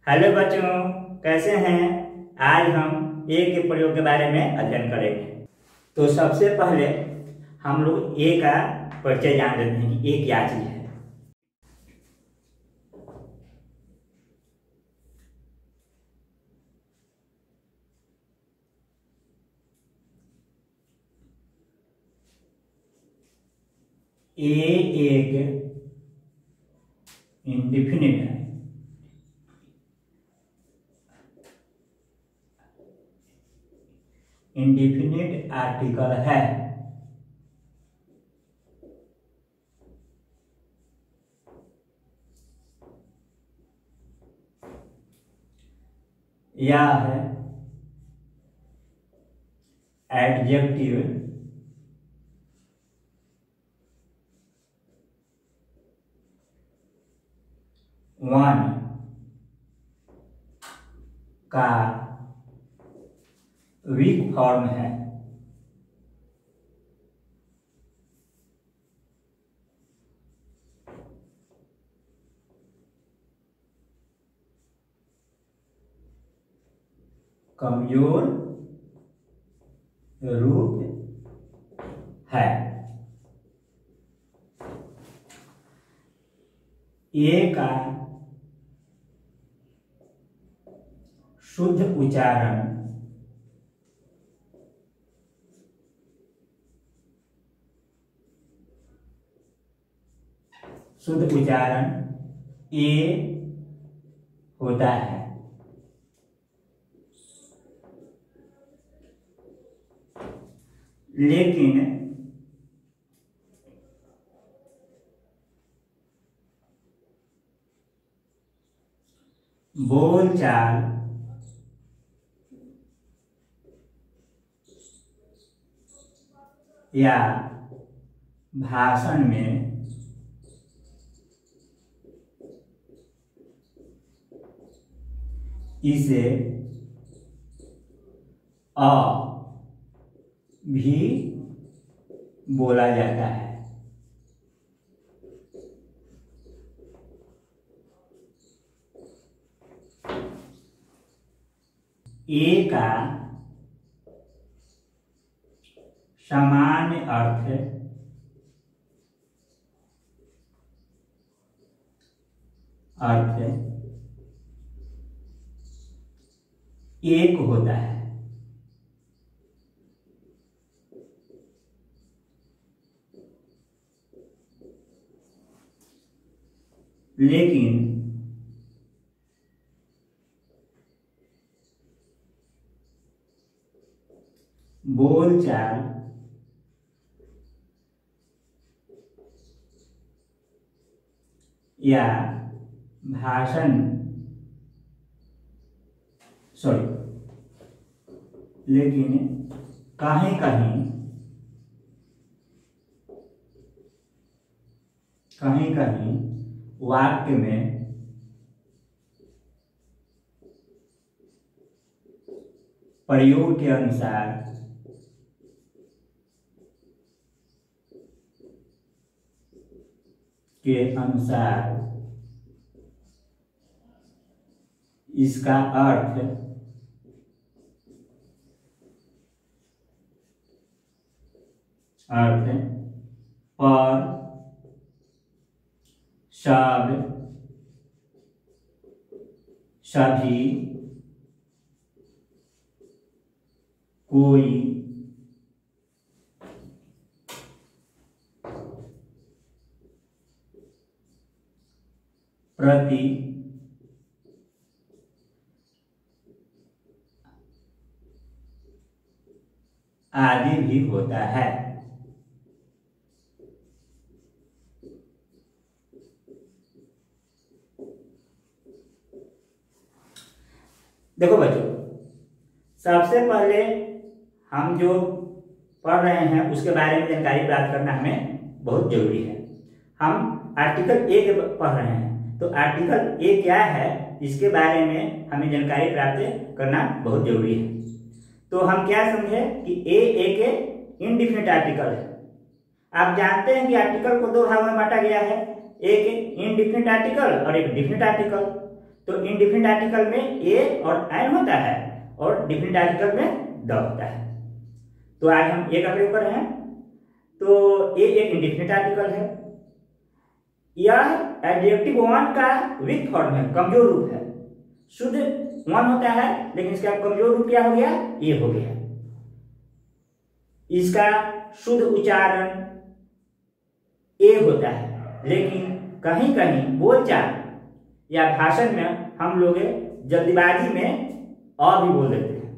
Hello बच्चों, कैसे हैं। आज हम ए के प्रयोग के बारे में अध्ययन करेंगे। तो सबसे पहले हम लोग ए का परिचय जान लेते हैं कि ए क्या चीज है। ए एक इंडेफिनिट है। इंडेफिनिट आर्टिकल है। या है एडजेक्टिव वन का वीक फॉर्म है। कमजोर रूप है। ए का शुद्ध उच्चारण ए होता है। लेकिन बोलचाल या भाषण में इसे अ भी बोला जाता है। ए का सामान्य अर्थ एक होता है। लेकिन बोलचाल या भाषण लेकिन कहीं कहीं वाक्य में प्रयोग के अनुसार इसका अर्थ पर, सब, सभी, कोई, प्रति, आदि भी होता है। देखो बच्चों, सबसे पहले हम जो पढ़ रहे हैं उसके बारे में जानकारी प्राप्त करना हमें बहुत जरूरी है। हम आर्टिकल ए के पढ़ रहे हैं, तो आर्टिकल ए क्या है इसके बारे में हमें जानकारी प्राप्त करना बहुत जरूरी है। तो हम क्या समझे कि ए एक इंडिफिनिट आर्टिकल है। आप जानते हैं कि आर्टिकल को दो भागों में बांटा गया है, एक इंडिफिनिट आर्टिकल और एक डिफिनिट आर्टिकल। तो इनडिफिनिट आर्टिकल में ए और एन होता है और डिफिनिट आर्टिकल में द होता है। तो आज हम ए का प्रयोग कर रहे हैं। तो ए एक इनडिफिनिट आर्टिकल है। यह एडजेक्टिव वन का वीक फॉर्म है, कमजोर रूप है। शुद्ध वन होता है लेकिन इसका कमजोर रूप क्या हो गया, ए हो गया। इसका शुद्ध उच्चारण ए होता है, लेकिन कहीं कहीं बोलचाल या भाषण में हम लोग जल्दीबाजी में अ भी बोल देते हैं,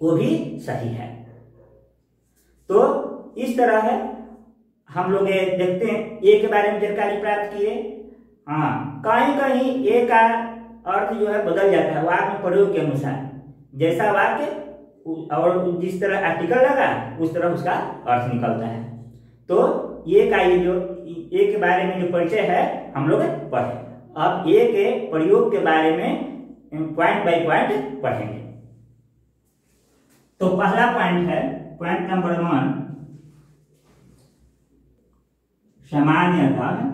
वो भी सही है। तो इस तरह है हम लोग देखते हैं ए के बारे में जानकारी प्राप्त किए। हाँ, कहीं कहीं ए का अर्थ जो है बदल जाता है वाक्य में प्रयोग के अनुसार। जैसा वाक्य और जिस तरह आर्टिकल लगा उस तरह उसका अर्थ निकलता है। तो ए का ये जो ए के बारे में जो परिचय है हम लोग पढ़े। अब ए के प्रयोग के बारे में पॉइंट बाय पॉइंट पढ़ेंगे। तो पहला पॉइंट है, पॉइंट नंबर 1, सामान्यतः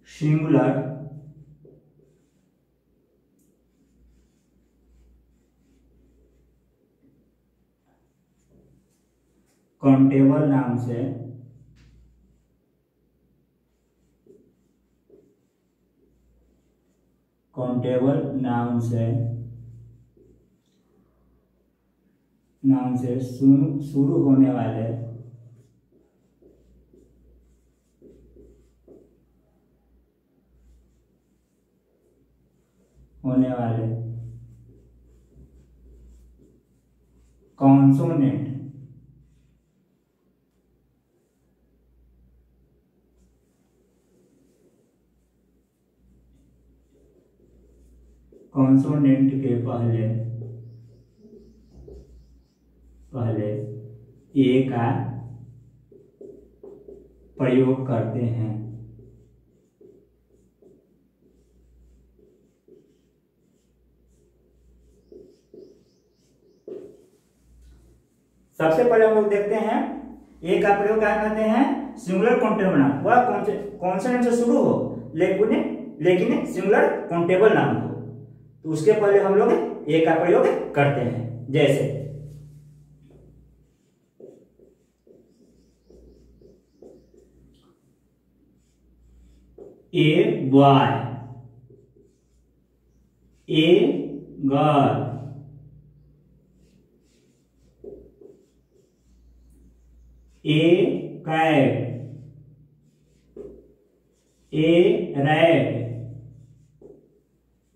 सिंगुलर काउंटेबल नाम से शुरू होने वाले कॉन्सोनेंट के पहले ए का प्रयोग करते हैं। सबसे पहले हम लोग देखते हैं ए का प्रयोग क्या करते हैं, सिंगुलर काउंटेबल नाम। वह कॉन्सोनेंट से शुरू हो लेकिन सिंगुलर काउंटेबल नाम हो, तो उसके पहले हम लोग ए का प्रयोग करते हैं। जैसे a boy, a girl, a cat, a rat,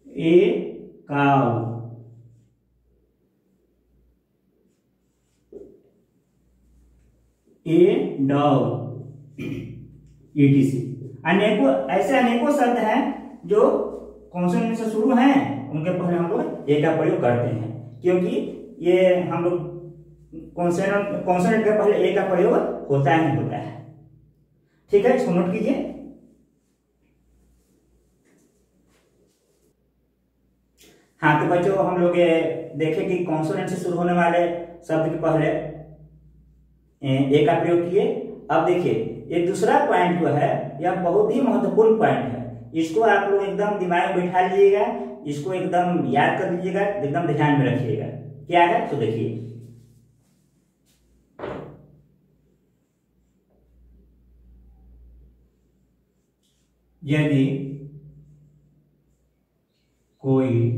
a cow, a dog, etc। अनेकों शब्द हैं जो कॉन्सोनेंट से शुरू हैं, उनके पहले हम लोग ए का प्रयोग करते हैं, क्योंकि ये हम लोग कॉन्सोनेंट के पहले ए का प्रयोग होता है। ठीक है, इसको नोट कीजिए। हाँ, तो बच्चों हम लोग देखें कि कॉन्सोनेंट से शुरू होने वाले शब्द के पहले ए का प्रयोग किए। अब देखिए एक दूसरा पॉइंट जो है यह बहुत ही महत्वपूर्ण पॉइंट है। इसको आप लोग एकदम दिमाग में बैठा लीजिएगा, इसको एकदम याद कर लीजिएगा, एकदम ध्यान में रखिएगा। क्या है तो देखिए, यदि कोई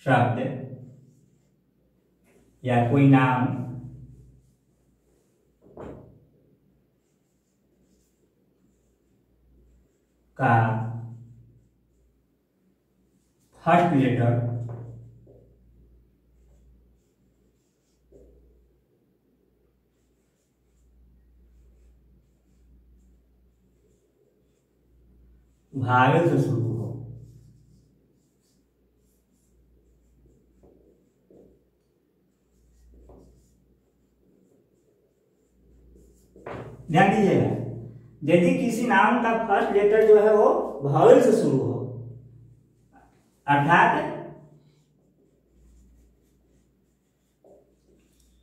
शब्द या कोई नाम का फर्स्ट लेटर वावेल से शुरू हो, ध्यान दीजिएगा, यदि किसी नाम का फर्स्ट लेटर जो है वो वावेल से शुरू हो, अर्थात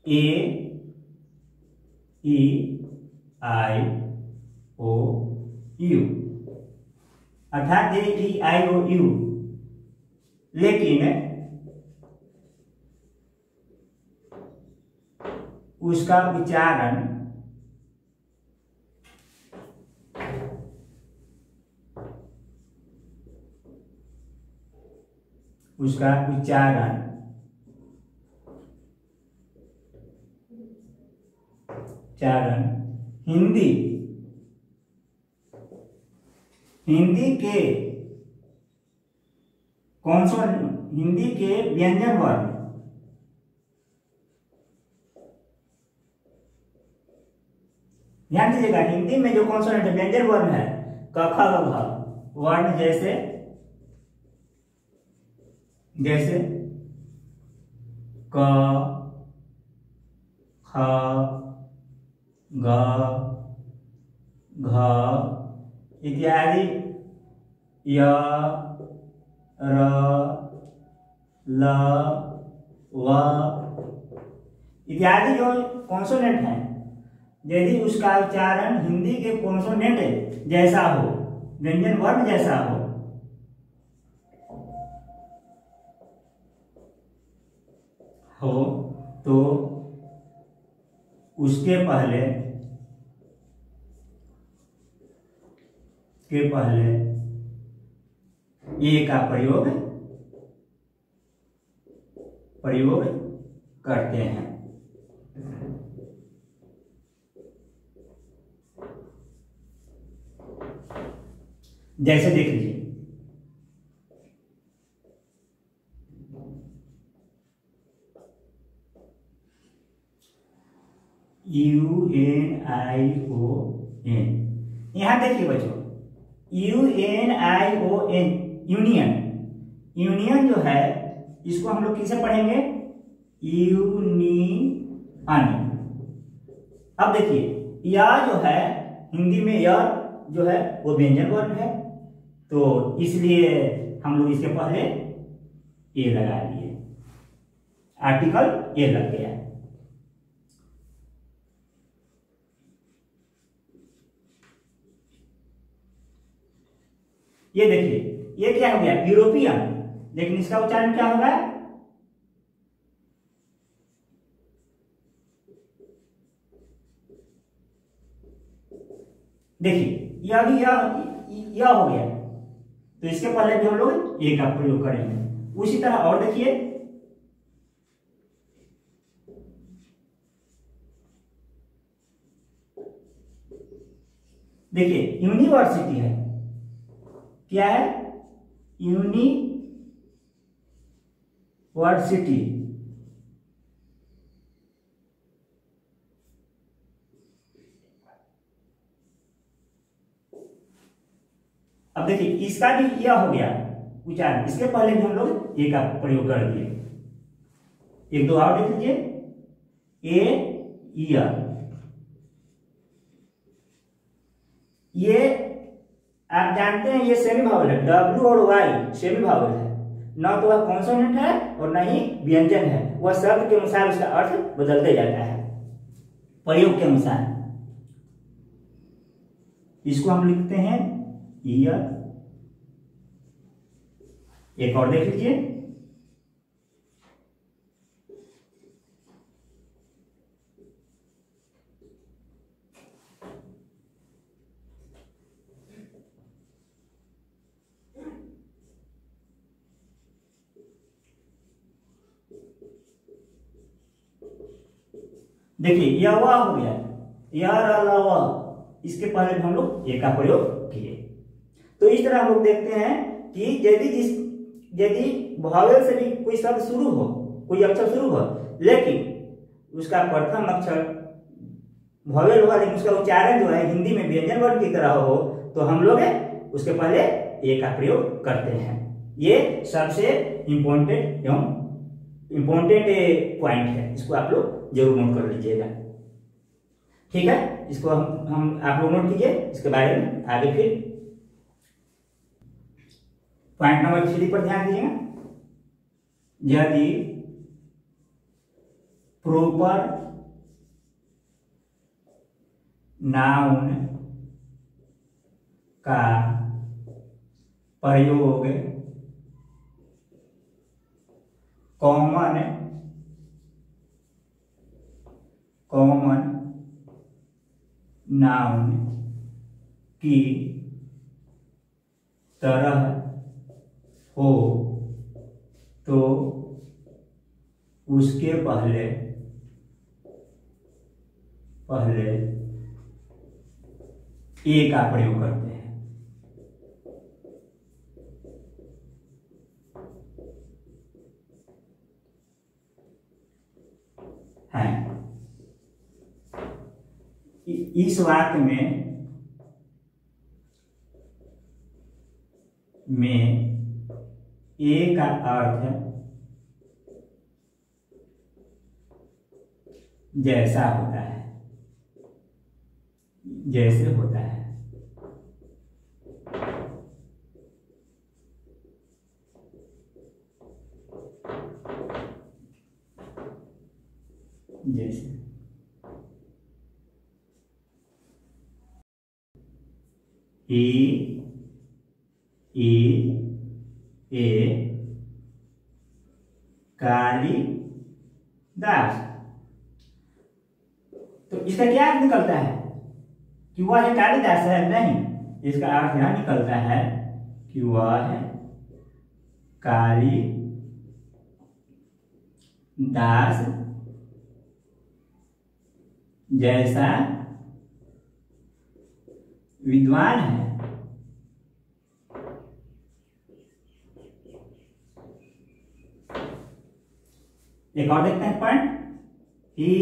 ए ई आई ओ यू, अर्थात ए ई आई ओ यू। लेकिन उसका उच्चारण उच्चारण हिंदी के हिंदी के व्यंजन वर्ण, ध्यान दीजिएगा, हिंदी में जो कॉन्सोनेंट व्यंजन वर्ण है क ख ग घ वर्ण, जैसे क ख ग घ इत्यादि, य र ल व इत्यादि जो कॉन्सोनेंट है, यदि उसका उच्चारण हिंदी के कॉन्सोनेंट जैसा हो, व्यंजन वर्ण जैसा हो तो उसके पहले ए का प्रयोग करते हैं। जैसे देख लीजिए, UNION, यहां देखिए बच्चों, UNION यूनियन जो है, इसको हम लोग किसे पढ़ेंगे? यूनियन। अब देखिए, या जो है हिंदी में या जो है वो व्यंजन वर्ण है, तो इसलिए हम लोग इसके पहले ए लगा दिए, आर्टिकल ए लग गया। ये देखिए, ये क्या हो गया? यूरोपियन, लेकिन इसका उच्चारण क्या होगा? देखिए, यह भी यह हो गया, तो इसके पहले भी हम लोग ए का प्रयोग करेंगे। उसी तरह और देखिए, यूनिवर्सिटी है, क्या है? यूनिवर्सिटी। अब देखिए, इसका भी यह हो गया उच्चारण, इसके पहले भी हम लोग ए का प्रयोग कर दिए। एक दो और देख लीजिए, ए ईयर, ये आप जानते हैं ये सेमी भावल है, डब्ल्यू और वाई सेमी भावल है, न तो वह कॉन्सोनेंट है और न ही व्यंजन है, वह शब्द के अनुसार उसका अर्थ बदलते जाता है प्रयोग के अनुसार। इसको हम लिखते हैं ईयर। एक और देख लीजिए, देखिए यह वह हो गया, इसके पहले भी हम लोग ए का प्रयोग किए। तो इस तरह हम लोग देखते हैं कि यदि भावेल से भी कोई शब्द शुरू हो, कोई अक्षर शुरू हो, लेकिन उसका प्रथम अक्षर भावेल होगा, लेकिन उसका उच्चारण जो है हिंदी में व्यंजन वर्ण की तरह हो, तो हम लोग उसके पहले ए का प्रयोग करते हैं। ये सबसे इम्पोर्टेंट पॉइंट है, इसको आप लोग जरूर नोट कर लीजिएगा। ठीक है, इसको हम आप लोग नोट कीजिए, इसके बारे में आगे फिर पॉइंट नंबर 3 पर ध्यान दीजिएगा। यदि प्रॉपर नाउन का प्रयोग कॉमन नाउन की तरह हो तो उसके पहले ए का प्रयोग करते हैं। इस वाक्य में ए का अर्थ जैसा होता है, जैसे होता है। जैसे ही ए कालिदास, तो इसका क्या अर्थ निकलता है कि वह है कालिदास है? नहीं, इसका अर्थ यह निकलता है कि वह है कालिदास जैसा विद्वान है। एक और देखते हैं point, he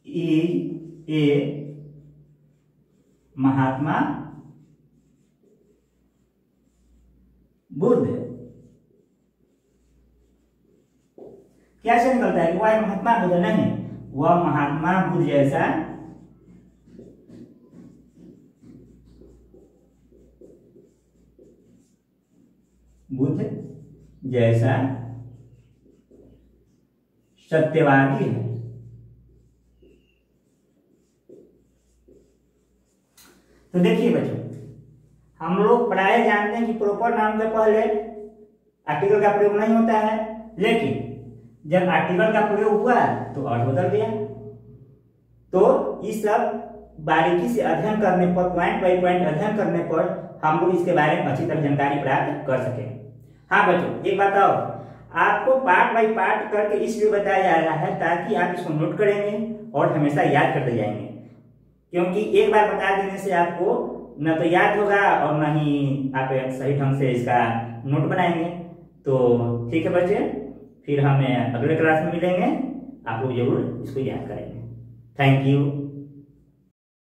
is a Mahatma Buddha. क्या से निकलता है कि वह महात्मा बुद्ध? नहीं, वह महात्मा बुद्ध जैसा सत्यवादी है। तो देखिए बच्चों, हम लोग प्राय जानते हैं कि प्रॉपर नाउन के पहले आर्टिकल का प्रयोग नहीं होता है, लेकिन जब आर्टिकल का प्रयोग हुआ तो अर्थ बदल गया। तो इस सब बारीकी से अध्ययन करने पर, पॉइंट बाई पॉइंट अध्ययन करने पर हम लोग इसके बारे में अच्छी तरह जानकारी प्राप्त कर सके। हाँ बच्चों, एक बात और, आपको पार्ट बाई पार्ट करके इसलिए बताया जा रहा है ताकि आप इसको नोट करेंगे और हमेशा याद करते जाएंगे, क्योंकि एक बार बता देने से आपको न तो याद होगा और न ही आप सही ढंग से इसका नोट बनाएंगे। तो ठीक है बच्चे, फिर हमें अगले क्लास में मिलेंगे, आप लोग जरूर इसको याद करेंगे। Thank you.